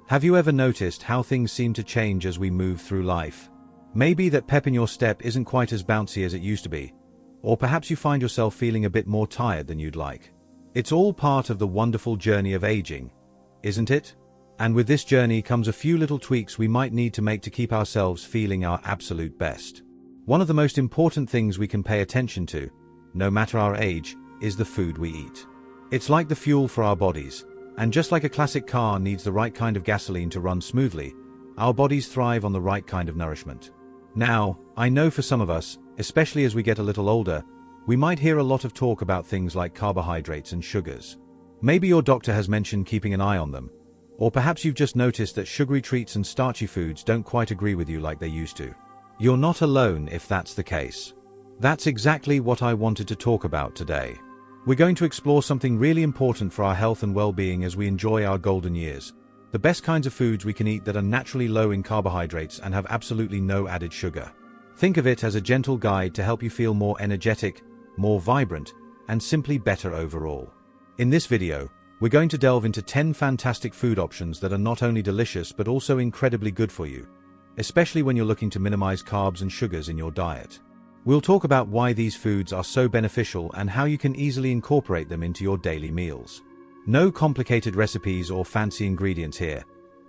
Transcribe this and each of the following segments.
Have you ever noticed how things seem to change as we move through life? Maybe that pep in your step isn't quite as bouncy as it used to be. Or perhaps you find yourself feeling a bit more tired than you'd like. It's all part of the wonderful journey of aging, isn't it? And with this journey comes a few little tweaks we might need to make to keep ourselves feeling our absolute best. One of the most important things we can pay attention to, no matter our age, is the food we eat. It's like the fuel for our bodies, and just like a classic car needs the right kind of gasoline to run smoothly, our bodies thrive on the right kind of nourishment. Now, I know for some of us, especially as we get a little older, we might hear a lot of talk about things like carbohydrates and sugars. Maybe your doctor has mentioned keeping an eye on them, or perhaps you've just noticed that sugary treats and starchy foods don't quite agree with you like they used to. You're not alone if that's the case. That's exactly what I wanted to talk about today. We're going to explore something really important for our health and well-being as we enjoy our golden years. The best kinds of foods we can eat that are naturally low in carbohydrates and have absolutely no added sugar. Think of it as a gentle guide to help you feel more energetic, more vibrant, and simply better overall. In this video, we're going to delve into 10 fantastic food options that are not only delicious but also incredibly good for you, especially when you're looking to minimize carbs and sugars in your diet. We'll talk about why these foods are so beneficial and how you can easily incorporate them into your daily meals. No complicated recipes or fancy ingredients here,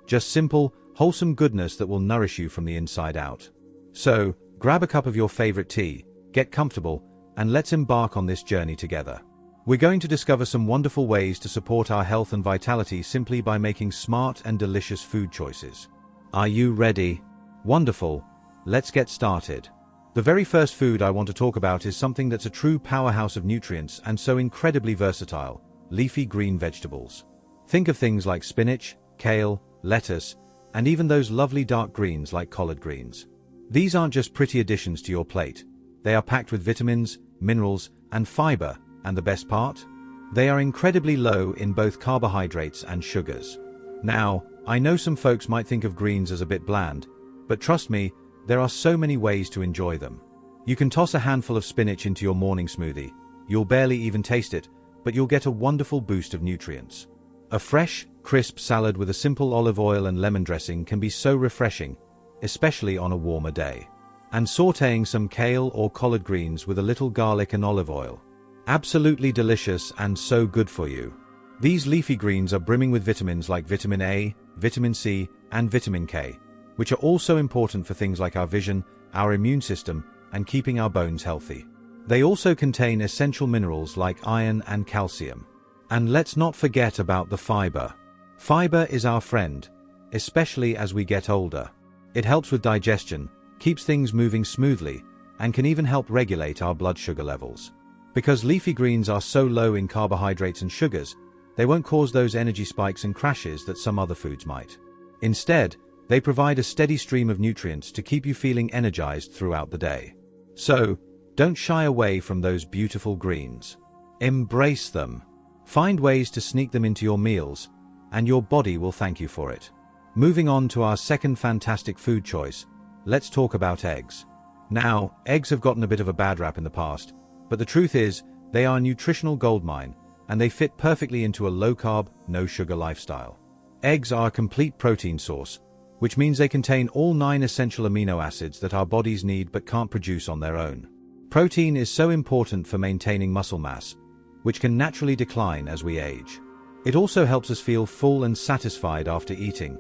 just simple, wholesome goodness that will nourish you from the inside out. So, grab a cup of your favorite tea, get comfortable, and let's embark on this journey together. We're going to discover some wonderful ways to support our health and vitality simply by making smart and delicious food choices. Are you ready? Wonderful. Let's get started. The very first food I want to talk about is something that's a true powerhouse of nutrients and so incredibly versatile: leafy green vegetables. Think of things like spinach, kale, lettuce, and even those lovely dark greens like collard greens. These aren't just pretty additions to your plate. They are packed with vitamins, minerals, and fiber, and the best part? They are incredibly low in both carbohydrates and sugars. Now, I know some folks might think of greens as a bit bland, but trust me, there are so many ways to enjoy them. You can toss a handful of spinach into your morning smoothie. You'll barely even taste it, but you'll get a wonderful boost of nutrients. A fresh, crisp salad with a simple olive oil and lemon dressing can be so refreshing, especially on a warmer day. And sautéing some kale or collard greens with a little garlic and olive oil. Absolutely delicious and so good for you. These leafy greens are brimming with vitamins like vitamin A, vitamin C, and vitamin K, which are also important for things like our vision, our immune system, and keeping our bones healthy. They also contain essential minerals like iron and calcium. And let's not forget about the fiber. Fiber is our friend, especially as we get older. It helps with digestion, keeps things moving smoothly, and can even help regulate our blood sugar levels. Because leafy greens are so low in carbohydrates and sugars, they won't cause those energy spikes and crashes that some other foods might. Instead, they provide a steady stream of nutrients to keep you feeling energized throughout the day. So, don't shy away from those beautiful greens. Embrace them. Find ways to sneak them into your meals, and your body will thank you for it. Moving on to our second fantastic food choice, let's talk about eggs. Now, eggs have gotten a bit of a bad rap in the past, but the truth is, they are a nutritional goldmine, and they fit perfectly into a low-carb, no-sugar lifestyle. Eggs are a complete protein source, which means they contain all 9 essential amino acids that our bodies need but can't produce on their own. Protein is so important for maintaining muscle mass, which can naturally decline as we age. It also helps us feel full and satisfied after eating,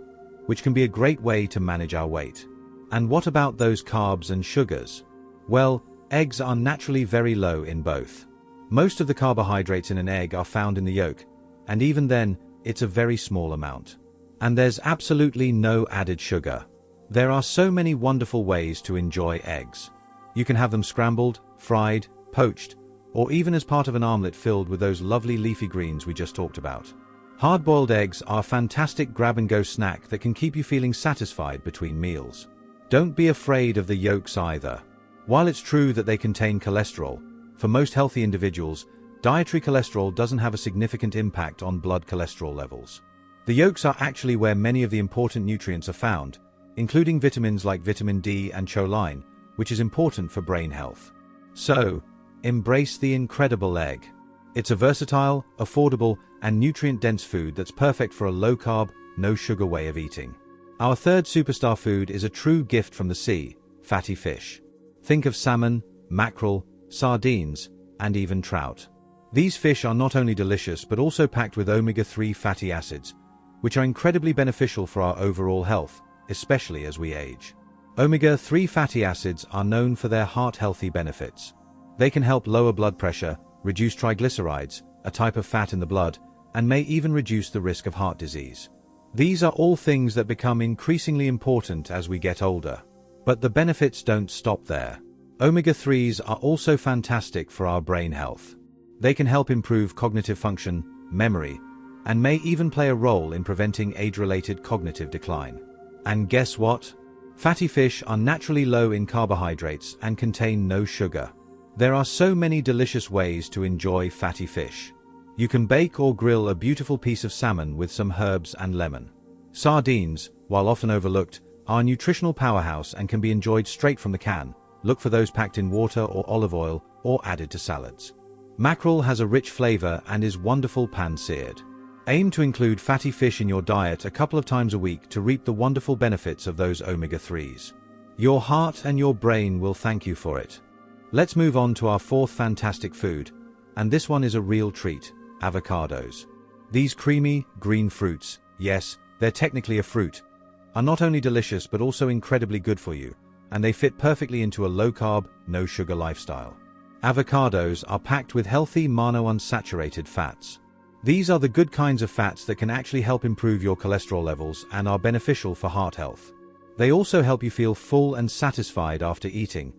which can be a great way to manage our weight. And what about those carbs and sugars? Well, eggs are naturally very low in both. Most of the carbohydrates in an egg are found in the yolk, and even then, it's a very small amount. And there's absolutely no added sugar. There are so many wonderful ways to enjoy eggs. You can have them scrambled, fried, poached, or even as part of an omelette filled with those lovely leafy greens we just talked about. Hard-boiled eggs are a fantastic grab-and-go snack that can keep you feeling satisfied between meals. Don't be afraid of the yolks either. While it's true that they contain cholesterol, for most healthy individuals, dietary cholesterol doesn't have a significant impact on blood cholesterol levels. The yolks are actually where many of the important nutrients are found, including vitamins like vitamin D and choline, which is important for brain health. So, embrace the incredible egg. It's a versatile, affordable, and nutrient-dense food that's perfect for a low-carb, no sugar way of eating. Our third superstar food is a true gift from the sea: fatty fish. Think of salmon, mackerel, sardines, and even trout. These fish are not only delicious but also packed with omega-3 fatty acids, which are incredibly beneficial for our overall health, especially as we age. Omega-3 fatty acids are known for their heart-healthy benefits. They can help lower blood pressure, reduce triglycerides, a type of fat in the blood, and may even reduce the risk of heart disease. These are all things that become increasingly important as we get older. But the benefits don't stop there. Omega-3s are also fantastic for our brain health. They can help improve cognitive function, memory, and may even play a role in preventing age-related cognitive decline. And guess what? Fatty fish are naturally low in carbohydrates and contain no sugar. There are so many delicious ways to enjoy fatty fish. You can bake or grill a beautiful piece of salmon with some herbs and lemon. Sardines, while often overlooked, are a nutritional powerhouse and can be enjoyed straight from the can. Look for those packed in water or olive oil or added to salads. Mackerel has a rich flavor and is wonderful pan-seared. Aim to include fatty fish in your diet a couple of times a week to reap the wonderful benefits of those omega-3s. Your heart and your brain will thank you for it. Let's move on to our fourth fantastic food, and this one is a real treat: avocados. These creamy, green fruits, yes, they're technically a fruit, are not only delicious but also incredibly good for you, and they fit perfectly into a low-carb, no-sugar lifestyle. Avocados are packed with healthy monounsaturated fats. These are the good kinds of fats that can actually help improve your cholesterol levels and are beneficial for heart health. They also help you feel full and satisfied after eating,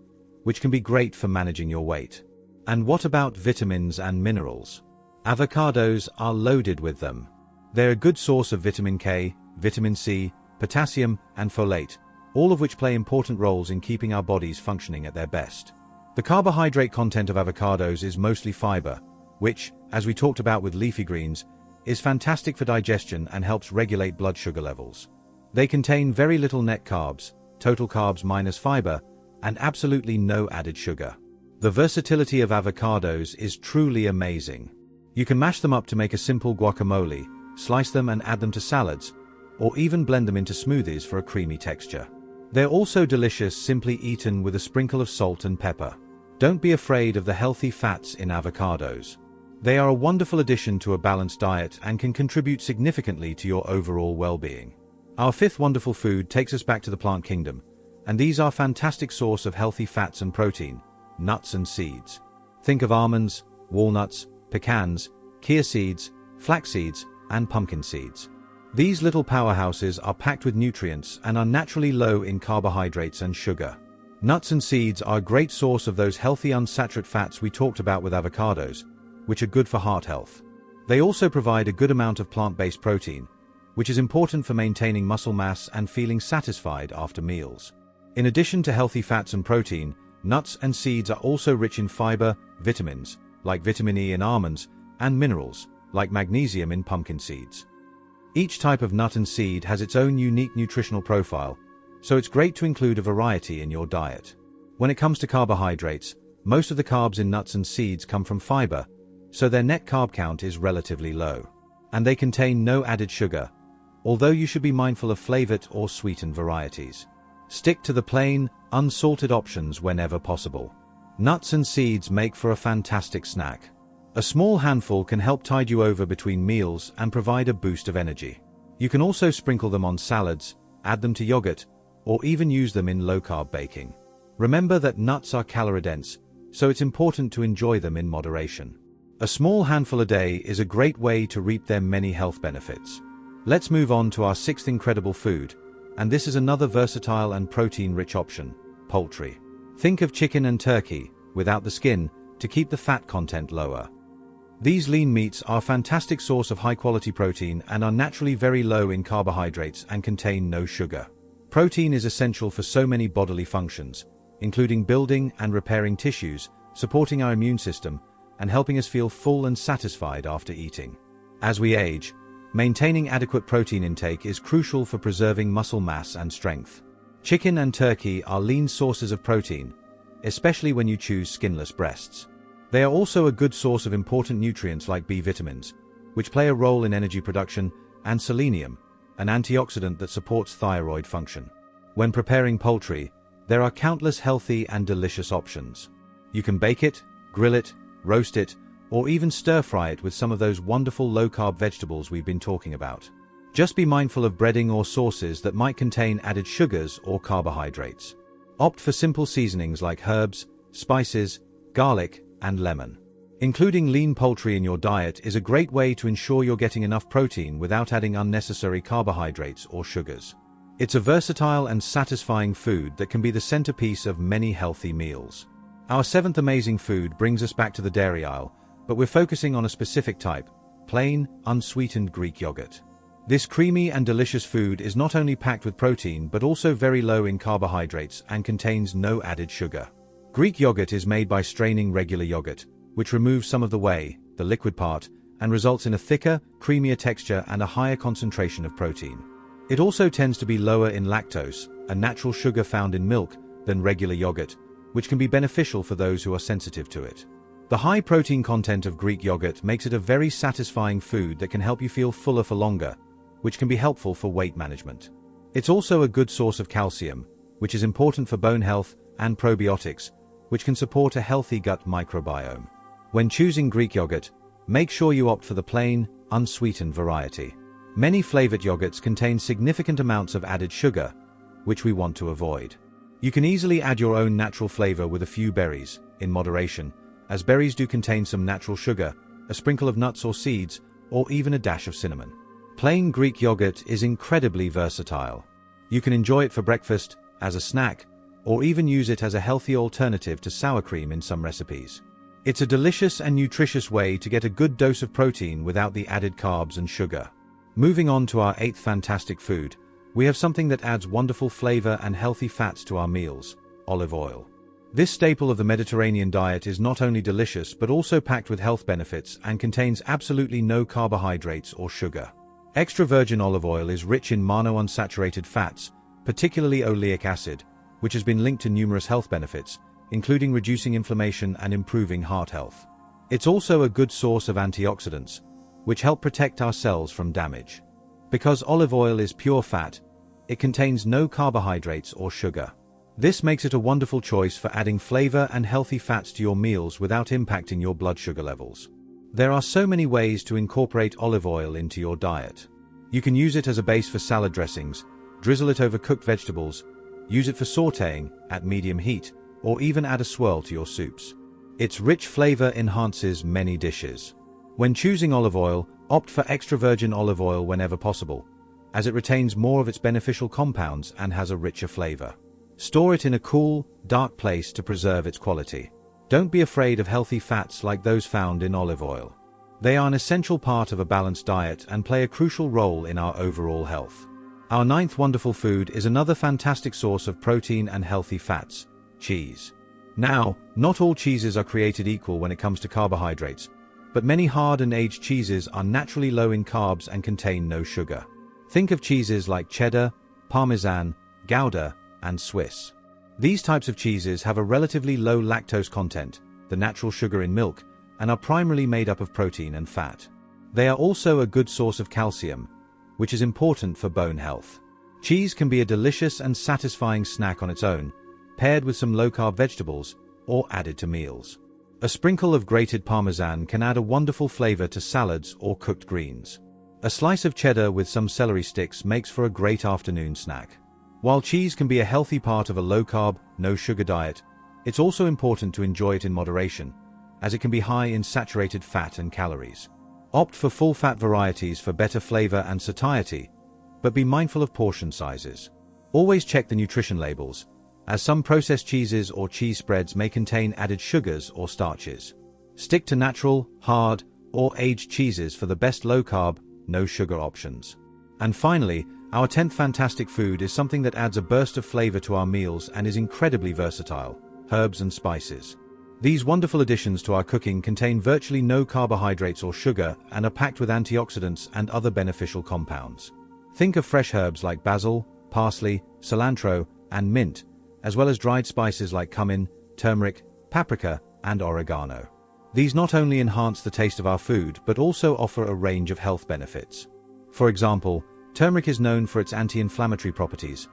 which can be great for managing your weight. And what about vitamins and minerals? Avocados are loaded with them. They're a good source of vitamin K, vitamin C, potassium, and folate, all of which play important roles in keeping our bodies functioning at their best. The carbohydrate content of avocados is mostly fiber, which, as we talked about with leafy greens, is fantastic for digestion and helps regulate blood sugar levels. They contain very little net carbs, total carbs minus fiber, and absolutely no added sugar. The versatility of avocados is truly amazing. You can mash them up to make a simple guacamole, slice them and add them to salads, or even blend them into smoothies for a creamy texture. They're also delicious simply eaten with a sprinkle of salt and pepper. Don't be afraid of the healthy fats in avocados. They are a wonderful addition to a balanced diet and can contribute significantly to your overall well-being. Our fifth wonderful food takes us back to the plant kingdom, and these are a fantastic source of healthy fats and protein: nuts and seeds. Think of almonds, walnuts, pecans, chia seeds, flax seeds, and pumpkin seeds. These little powerhouses are packed with nutrients and are naturally low in carbohydrates and sugar. Nuts and seeds are a great source of those healthy unsaturated fats we talked about with avocados, which are good for heart health. They also provide a good amount of plant-based protein, which is important for maintaining muscle mass and feeling satisfied after meals. In addition to healthy fats and protein, nuts and seeds are also rich in fiber, vitamins, like vitamin E in almonds, and minerals, like magnesium in pumpkin seeds. Each type of nut and seed has its own unique nutritional profile, so it's great to include a variety in your diet. When it comes to carbohydrates, most of the carbs in nuts and seeds come from fiber, so their net carb count is relatively low. And they contain no added sugar, although you should be mindful of flavored or sweetened varieties. Stick to the plain, unsalted options whenever possible. Nuts and seeds make for a fantastic snack. A small handful can help tide you over between meals and provide a boost of energy. You can also sprinkle them on salads, add them to yogurt, or even use them in low-carb baking. Remember that nuts are calorie-dense, so it's important to enjoy them in moderation. A small handful a day is a great way to reap their many health benefits. Let's move on to our sixth incredible food, and this is another versatile and protein-rich option: poultry. Think of chicken and turkey, without the skin, to keep the fat content lower. These lean meats are a fantastic source of high-quality protein and are naturally very low in carbohydrates and contain no sugar. Protein is essential for so many bodily functions, including building and repairing tissues, supporting our immune system, and helping us feel full and satisfied after eating. As we age, maintaining adequate protein intake is crucial for preserving muscle mass and strength. Chicken and turkey are lean sources of protein, especially when you choose skinless breasts. They are also a good source of important nutrients like B vitamins, which play a role in energy production, and selenium, an antioxidant that supports thyroid function. When preparing poultry, there are countless healthy and delicious options. You can bake it, grill it, roast it, or even stir-fry it with some of those wonderful low-carb vegetables we've been talking about. Just be mindful of breading or sauces that might contain added sugars or carbohydrates. Opt for simple seasonings like herbs, spices, garlic, and lemon. Including lean poultry in your diet is a great way to ensure you're getting enough protein without adding unnecessary carbohydrates or sugars. It's a versatile and satisfying food that can be the centerpiece of many healthy meals. Our seventh amazing food brings us back to the dairy aisle, but we're focusing on a specific type: plain, unsweetened Greek yogurt. This creamy and delicious food is not only packed with protein but also very low in carbohydrates and contains no added sugar. Greek yogurt is made by straining regular yogurt, which removes some of the whey, the liquid part, and results in a thicker, creamier texture and a higher concentration of protein. It also tends to be lower in lactose, a natural sugar found in milk, than regular yogurt, which can be beneficial for those who are sensitive to it. The high protein content of Greek yogurt makes it a very satisfying food that can help you feel fuller for longer, which can be helpful for weight management. It's also a good source of calcium, which is important for bone health, and probiotics, which can support a healthy gut microbiome. When choosing Greek yogurt, make sure you opt for the plain, unsweetened variety. Many flavored yogurts contain significant amounts of added sugar, which we want to avoid. You can easily add your own natural flavor with a few berries, in moderation, as berries do contain some natural sugar, a sprinkle of nuts or seeds, or even a dash of cinnamon. Plain Greek yogurt is incredibly versatile. You can enjoy it for breakfast, as a snack, or even use it as a healthy alternative to sour cream in some recipes. It's a delicious and nutritious way to get a good dose of protein without the added carbs and sugar. Moving on to our eighth fantastic food, we have something that adds wonderful flavor and healthy fats to our meals: olive oil. This staple of the Mediterranean diet is not only delicious but also packed with health benefits and contains absolutely no carbohydrates or sugar. Extra virgin olive oil is rich in monounsaturated fats, particularly oleic acid, which has been linked to numerous health benefits, including reducing inflammation and improving heart health. It's also a good source of antioxidants, which help protect our cells from damage. Because olive oil is pure fat, it contains no carbohydrates or sugar. This makes it a wonderful choice for adding flavor and healthy fats to your meals without impacting your blood sugar levels. There are so many ways to incorporate olive oil into your diet. You can use it as a base for salad dressings, drizzle it over cooked vegetables, use it for sautéing at medium heat, or even add a swirl to your soups. Its rich flavor enhances many dishes. When choosing olive oil, opt for extra virgin olive oil whenever possible, as it retains more of its beneficial compounds and has a richer flavor. Store it in a cool, dark place to preserve its quality. Don't be afraid of healthy fats like those found in olive oil. They are an essential part of a balanced diet and play a crucial role in our overall health. Our ninth wonderful food is another fantastic source of protein and healthy fats: cheese. Now, not all cheeses are created equal when it comes to carbohydrates, but many hard and aged cheeses are naturally low in carbs and contain no sugar. Think of cheeses like cheddar, Parmesan, Gouda, and Swiss. These types of cheeses have a relatively low lactose content, the natural sugar in milk, and are primarily made up of protein and fat. They are also a good source of calcium, which is important for bone health. Cheese can be a delicious and satisfying snack on its own, paired with some low-carb vegetables, or added to meals. A sprinkle of grated Parmesan can add a wonderful flavor to salads or cooked greens. A slice of cheddar with some celery sticks makes for a great afternoon snack. While cheese can be a healthy part of a low-carb, no-sugar diet, it's also important to enjoy it in moderation, as it can be high in saturated fat and calories. Opt for full-fat varieties for better flavor and satiety, but be mindful of portion sizes. Always check the nutrition labels, as some processed cheeses or cheese spreads may contain added sugars or starches. Stick to natural, hard, or aged cheeses for the best low-carb, no-sugar options. And finally, our 10th fantastic food is something that adds a burst of flavor to our meals and is incredibly versatile: herbs and spices. These wonderful additions to our cooking contain virtually no carbohydrates or sugar and are packed with antioxidants and other beneficial compounds. Think of fresh herbs like basil, parsley, cilantro, and mint, as well as dried spices like cumin, turmeric, paprika, and oregano. These not only enhance the taste of our food but also offer a range of health benefits. For example, Turmeric is known for its anti-inflammatory properties,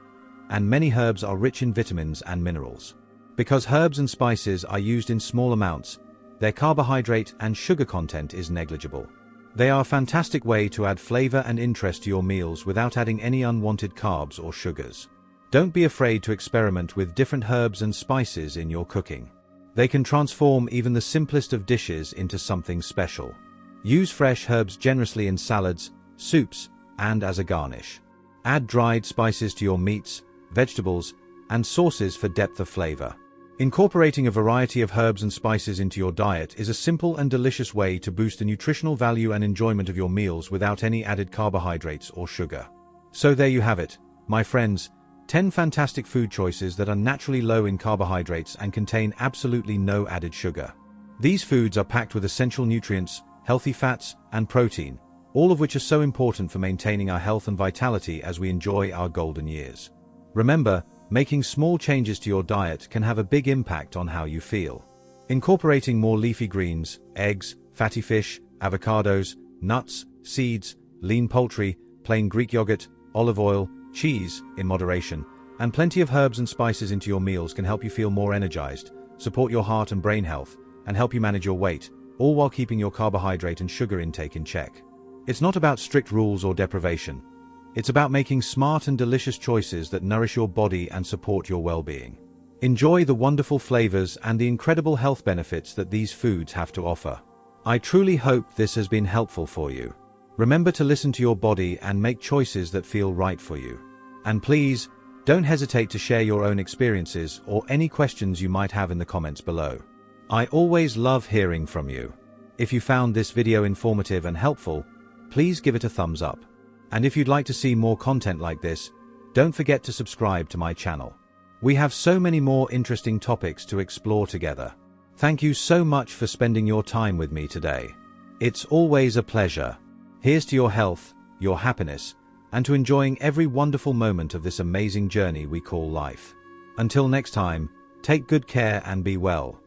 and many herbs are rich in vitamins and minerals. Because herbs and spices are used in small amounts, their carbohydrate and sugar content is negligible. They are a fantastic way to add flavor and interest to your meals without adding any unwanted carbs or sugars. Don't be afraid to experiment with different herbs and spices in your cooking. They can transform even the simplest of dishes into something special. Use fresh herbs generously in salads, soups, and as a garnish. Add dried spices to your meats, vegetables, and sauces for depth of flavor. Incorporating a variety of herbs and spices into your diet is a simple and delicious way to boost the nutritional value and enjoyment of your meals without any added carbohydrates or sugar. So there you have it, my friends, 10 fantastic food choices that are naturally low in carbohydrates and contain absolutely no added sugar. These foods are packed with essential nutrients, healthy fats, and protein, all of which are so important for maintaining our health and vitality as we enjoy our golden years. Remember, making small changes to your diet can have a big impact on how you feel. Incorporating more leafy greens, eggs, fatty fish, avocados, nuts, seeds, lean poultry, plain Greek yogurt, olive oil, cheese, in moderation, and plenty of herbs and spices into your meals can help you feel more energized, support your heart and brain health, and help you manage your weight, all while keeping your carbohydrate and sugar intake in check. It's not about strict rules or deprivation. It's about making smart and delicious choices that nourish your body and support your well-being. Enjoy the wonderful flavors and the incredible health benefits that these foods have to offer. I truly hope this has been helpful for you. Remember to listen to your body and make choices that feel right for you. And please, don't hesitate to share your own experiences or any questions you might have in the comments below. I always love hearing from you. If you found this video informative and helpful, please give it a thumbs up. And if you'd like to see more content like this, don't forget to subscribe to my channel. We have so many more interesting topics to explore together. Thank you so much for spending your time with me today. It's always a pleasure. Here's to your health, your happiness, and to enjoying every wonderful moment of this amazing journey we call life. Until next time, take good care and be well.